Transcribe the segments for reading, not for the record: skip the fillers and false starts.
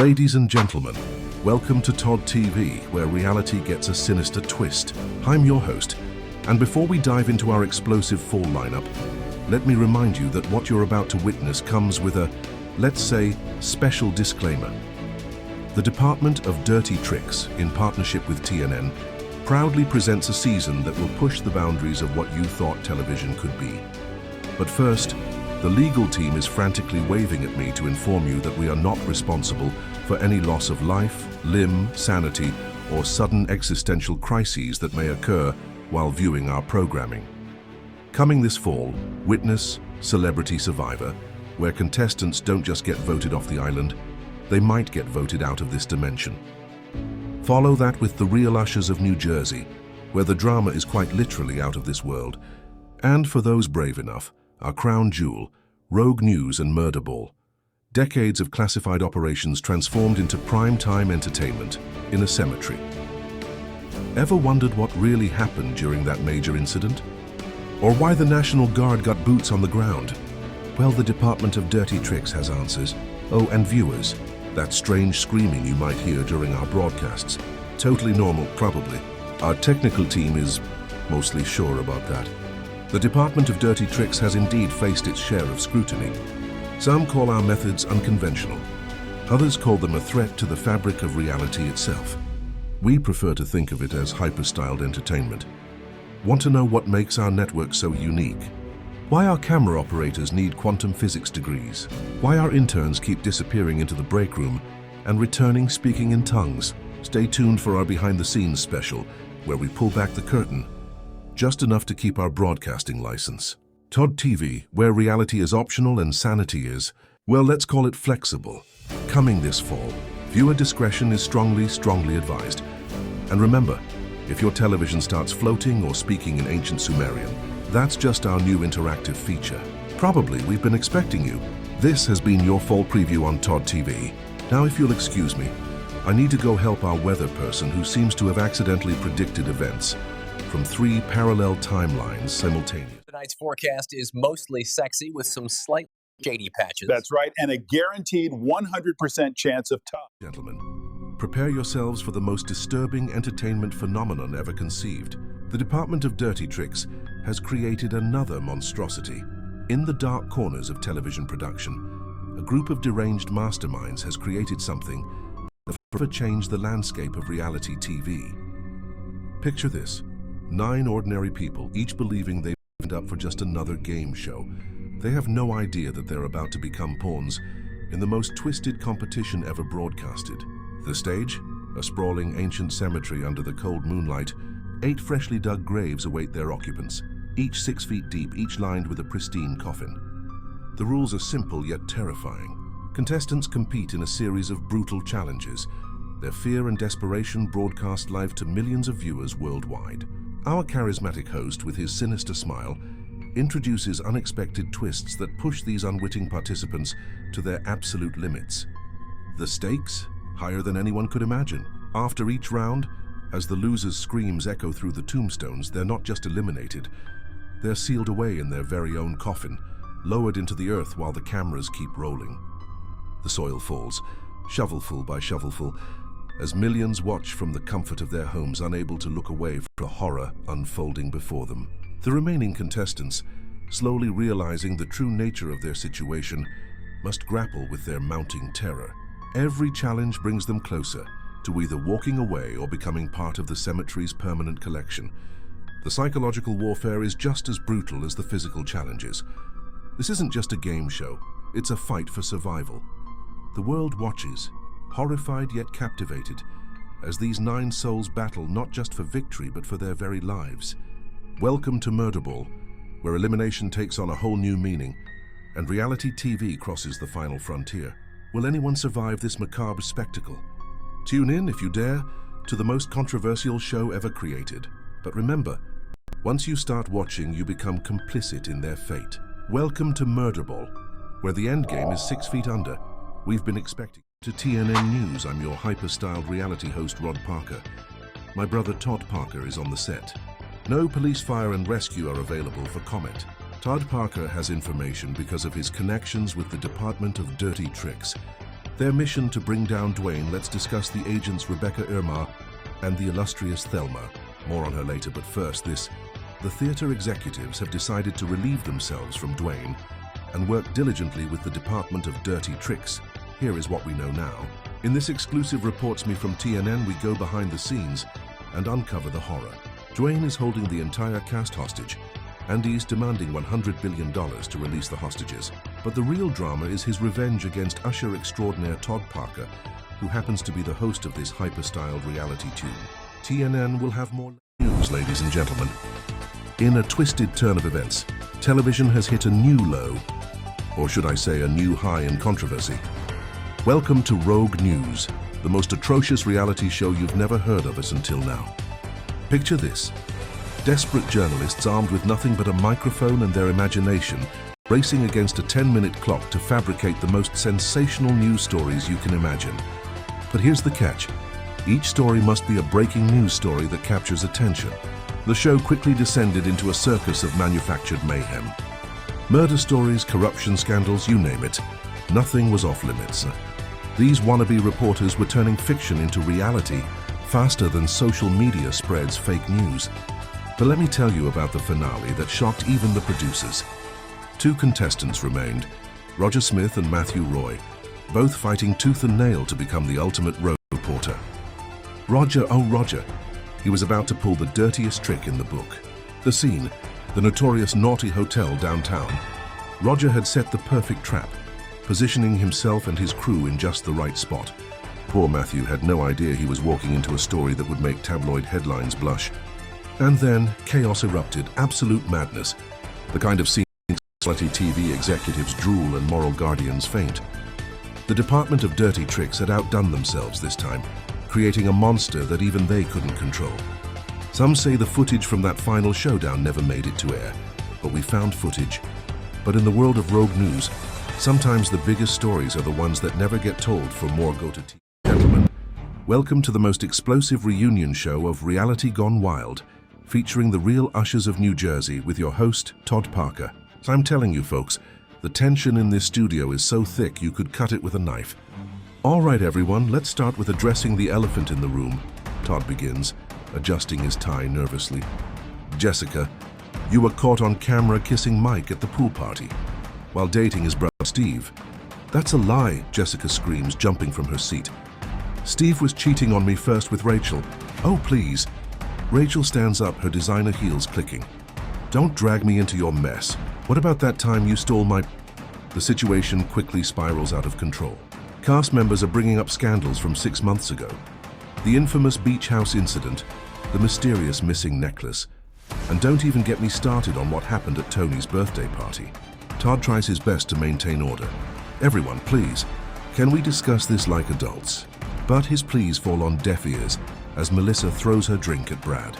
Ladies and gentlemen, welcome to Todd TV, where reality gets a sinister twist. I'm your host, and before we dive into our explosive fall lineup, let me remind you that what you're about to witness comes with a, let's say, special disclaimer. The Department of Dirty Tricks, in partnership with TNN, proudly presents a season that will push the boundaries of what you thought television could be. But first, the legal team is frantically waving at me to inform you that we are not responsible for any loss of life, limb, sanity, or sudden existential crises that may occur while viewing our programming. Coming this fall, witness Celebrity Survivor, where contestants don't just get voted off the island, they might get voted out of this dimension. Follow that with The Real Ushers of New Jersey, where the drama is quite literally out of this world. And for those brave enough, our crown jewel, Rogue News and Murder Ball. Decades of classified operations transformed into prime-time entertainment in a cemetery. Ever wondered what really happened during that major incident? Or why the National Guard got boots on the ground? Well, the Department of Dirty Tricks has answers. Oh, and viewers, that strange screaming you might hear during our broadcasts. Totally normal, probably. Our technical team is mostly sure about that. The Department of Dirty Tricks has indeed faced its share of scrutiny. Some call our methods unconventional. Others call them a threat to the fabric of reality itself. We prefer to think of it as hyper-styled entertainment. Want to know what makes our network so unique? Why our camera operators need quantum physics degrees? Why our interns keep disappearing into the break room and returning speaking in tongues? Stay tuned for our behind-the-scenes special, where we pull back the curtain just enough to keep our broadcasting license. Todd TV, where reality is optional and sanity is, well, let's call it flexible. Coming this fall, viewer discretion is strongly advised. And remember, if your television starts floating or speaking in ancient Sumerian, that's just our new interactive feature. Probably we've been expecting you. This has been your fall preview on Todd TV. Now, if you'll excuse me, I need to go help our weather person who seems to have accidentally predicted events from 3 parallel timelines simultaneously. Tonight's forecast is mostly sexy with some slight shady patches. That's right, and a guaranteed 100% chance of tough. Gentlemen, prepare yourselves for the most disturbing entertainment phenomenon ever conceived. The Department of Dirty Tricks has created another monstrosity. In the dark corners of television production, a group of deranged masterminds has created something that will forever change the landscape of reality TV. Picture this. 9 ordinary people, each believing they've signed up for just another game show. They have no idea that they're about to become pawns in the most twisted competition ever broadcasted. The stage? A sprawling ancient cemetery under the cold moonlight. 8 freshly dug graves await their occupants, each 6 feet deep, each lined with a pristine coffin. The rules are simple yet terrifying. Contestants compete in a series of brutal challenges. Their fear and desperation broadcast live to millions of viewers worldwide. Our charismatic host, with his sinister smile, introduces unexpected twists that push these unwitting participants to their absolute limits. The stakes? Higher than anyone could imagine. After each round, as the losers' screams echo through the tombstones, they're not just eliminated, they're sealed away in their very own coffin, lowered into the earth while the cameras keep rolling. The soil falls, shovelful by shovelful, as millions watch from the comfort of their homes, unable to look away from the horror unfolding before them. The remaining contestants, slowly realizing the true nature of their situation, must grapple with their mounting terror. Every challenge brings them closer to either walking away or becoming part of the cemetery's permanent collection. The psychological warfare is just as brutal as the physical challenges. This isn't just a game show, it's a fight for survival. The world watches, horrified yet captivated, as these 9 souls battle not just for victory but for their very lives. Welcome to Murder Ball, where elimination takes on a whole new meaning, and reality TV crosses the final frontier. Will anyone survive this macabre spectacle? Tune in, if you dare, to the most controversial show ever created. But remember, once you start watching, you become complicit in their fate. Welcome to Murder Ball, where the endgame is 6 feet under. We've been expecting. To TNN News, I'm your hyper-styled reality host, Rod Parker. My brother Todd Parker is on the set. No police, fire and rescue are available for comment. Todd Parker has information because of his connections with the Department of Dirty Tricks. Their mission to bring down Dwayne, let's discuss the agents Rebecca Irma and the illustrious Thelma. More on her later, but first this. The theater executives have decided to relieve themselves from Dwayne and work diligently with the Department of Dirty Tricks. Here is what we know now. In this exclusive Reports Me from TNN, we go behind the scenes and uncover the horror. Dwayne is holding the entire cast hostage, and he's demanding $100 billion to release the hostages. But the real drama is his revenge against usher extraordinaire Todd Parker, who happens to be the host of this hyper-styled reality tune. TNN will have more news, ladies and gentlemen. In a twisted turn of events, television has hit a new low, or should I say a new high in controversy. Welcome to Rogue News, the most atrocious reality show you've never heard of us until now. Picture this. Desperate journalists armed with nothing but a microphone and their imagination, racing against a 10-minute clock to fabricate the most sensational news stories you can imagine. But here's the catch. Each story must be a breaking news story that captures attention. The show quickly descended into a circus of manufactured mayhem. Murder stories, corruption scandals, you name it. Nothing was off limits. These wannabe reporters were turning fiction into reality faster than social media spreads fake news. But let me tell you about the finale that shocked even the producers. Two contestants remained, Roger Smith and Matthew Roy, both fighting tooth and nail to become the ultimate road reporter. Roger, oh Roger, he was about to pull the dirtiest trick in the book. The scene, the notorious Naughty Hotel downtown. Roger had set the perfect trap, positioning himself and his crew in just the right spot. Poor Matthew had no idea he was walking into a story that would make tabloid headlines blush. And then chaos erupted, absolute madness, the kind of scene slutty TV executives drool and moral guardians faint. The Department of Dirty Tricks had outdone themselves this time, creating a monster that even they couldn't control. Some say the footage from that final showdown never made it to air, but we found footage. But in the world of Rogue News, sometimes the biggest stories are the ones that never get told. For more, go to TV. Gentlemen, welcome to the most explosive reunion show of Reality Gone Wild, featuring the real ushers of New Jersey with your host, Todd Parker. I'm telling you folks, the tension in this studio is so thick you could cut it with a knife. All right everyone, let's start with addressing the elephant in the room. Todd begins, adjusting his tie nervously. Jessica, you were caught on camera kissing Mike at the pool party, while dating his brother Steve. That's a lie, Jessica screams, jumping from her seat. Steve was cheating on me first with Rachel. Oh please. Rachel stands up, her designer heels clicking. Don't drag me into your mess. What about that time you stole my... The situation quickly spirals out of control. Cast members are bringing up scandals from 6 months ago. The infamous beach house incident, the mysterious missing necklace, and don't even get me started on what happened at Tony's birthday party. Todd tries his best to maintain order. Everyone, please, can we discuss this like adults? But his pleas fall on deaf ears as Melissa throws her drink at Brad.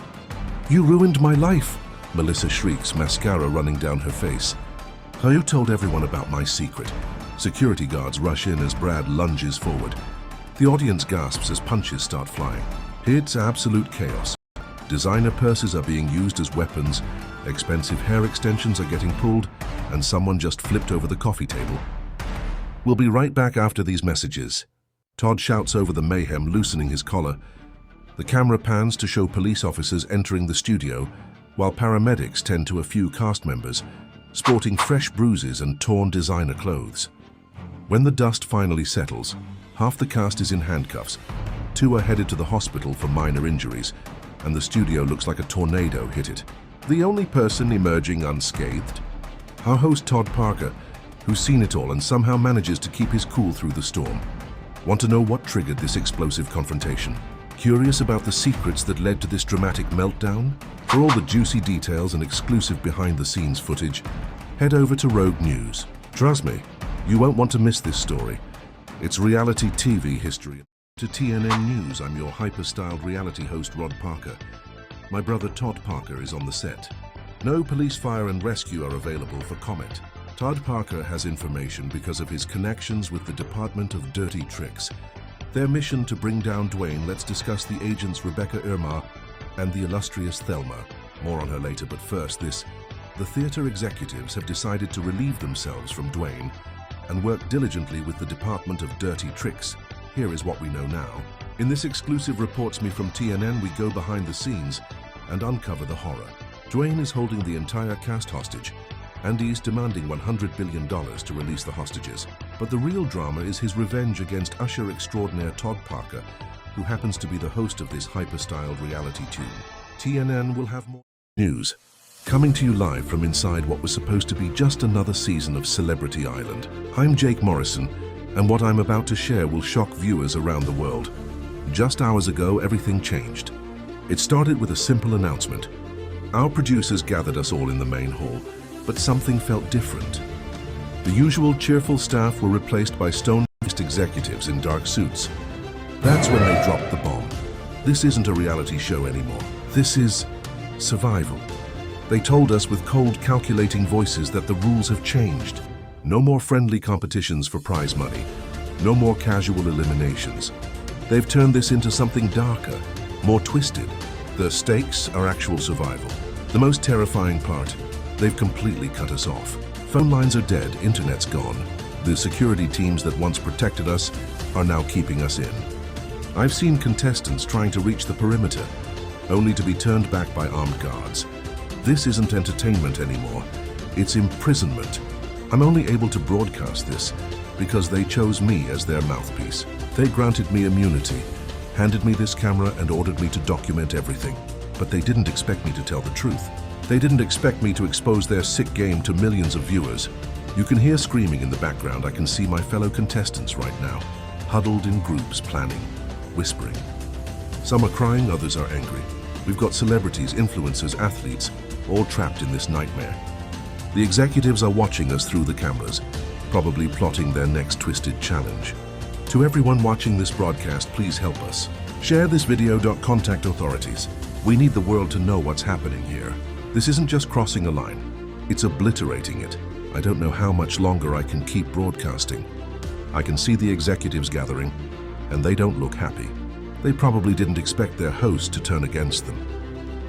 You ruined my life, Melissa shrieks, mascara running down her face. You told everyone about my secret. Security guards rush in as Brad lunges forward. The audience gasps as punches start flying. It's absolute chaos. Designer purses are being used as weapons, expensive hair extensions are getting pulled, and someone just flipped over the coffee table. We'll be right back after these messages. Todd shouts over the mayhem, loosening his collar. The camera pans to show police officers entering the studio, while paramedics tend to a few cast members, sporting fresh bruises and torn designer clothes. When the dust finally settles, half the cast is in handcuffs. 2 are headed to the hospital for minor injuries, and the studio looks like a tornado hit it. The only person emerging unscathed? Our host Todd Parker, who's seen it all and somehow manages to keep his cool through the storm. Want to know what triggered this explosive confrontation? Curious about the secrets that led to this dramatic meltdown? For all the juicy details and exclusive behind-the-scenes footage, head over to Rogue News. Trust me, you won't want to miss this story. It's reality TV history. To TNN News, I'm your hyper-styled reality host Rod Parker. My brother Todd Parker is on the set. No police, fire and rescue are available for comment. Todd Parker has information because of his connections with the Department of Dirty Tricks. Their mission to bring down Dwayne, let's discuss the agents Rebecca Irma and the illustrious Thelma. More on her later, but first this. The theater executives have decided to relieve themselves from Dwayne and worked diligently with the Department of Dirty Tricks. Here is what we know now. In this exclusive Reports Me from TNN, we go behind the scenes and uncover the horror. Dwayne is holding the entire cast hostage, and he's demanding $100 billion to release the hostages. But the real drama is his revenge against usher extraordinaire Todd Parker, who happens to be the host of this hyper-styled reality tune. TNN will have more news. Coming to you live from inside what was supposed to be just another season of Celebrity Island. I'm Jake Morrison, and what I'm about to share will shock viewers around the world. Just hours ago, everything changed. It started with a simple announcement. Our producers gathered us all in the main hall, but something felt different. The usual cheerful staff were replaced by stone-faced executives in dark suits. That's when they dropped the bomb. This isn't a reality show anymore. This is survival. They told us with cold, calculating voices that the rules have changed. No more friendly competitions for prize money. No more casual eliminations. They've turned this into something darker, more twisted. The stakes are actual survival. The most terrifying part, they've completely cut us off. Phone lines are dead, internet's gone. The security teams that once protected us are now keeping us in. I've seen contestants trying to reach the perimeter, only to be turned back by armed guards. This isn't entertainment anymore, it's imprisonment. I'm only able to broadcast this because they chose me as their mouthpiece. They granted me immunity, handed me this camera and ordered me to document everything. But they didn't expect me to tell the truth. They didn't expect me to expose their sick game to millions of viewers. You can hear screaming in the background. I can see my fellow contestants right now, huddled in groups, planning, whispering. Some are crying, others are angry. We've got celebrities, influencers, athletes, all trapped in this nightmare. The executives are watching us through the cameras, probably plotting their next twisted challenge. To everyone watching this broadcast, please help us. Share this video. Contact authorities. We need the world to know what's happening here. This isn't just crossing a line, it's obliterating it. I don't know how much longer I can keep broadcasting. I can see the executives gathering, and they don't look happy. They probably didn't expect their host to turn against them.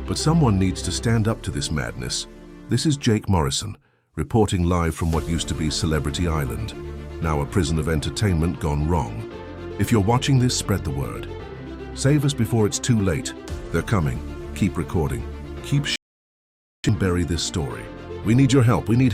But someone needs to stand up to this madness. This is Jake Morrison, reporting live from what used to be Celebrity Island, now a prison of entertainment gone wrong. If you're watching this, spread the word. Save us before it's too late. They're coming. Keep recording. Keep bury this story. We need your help. We need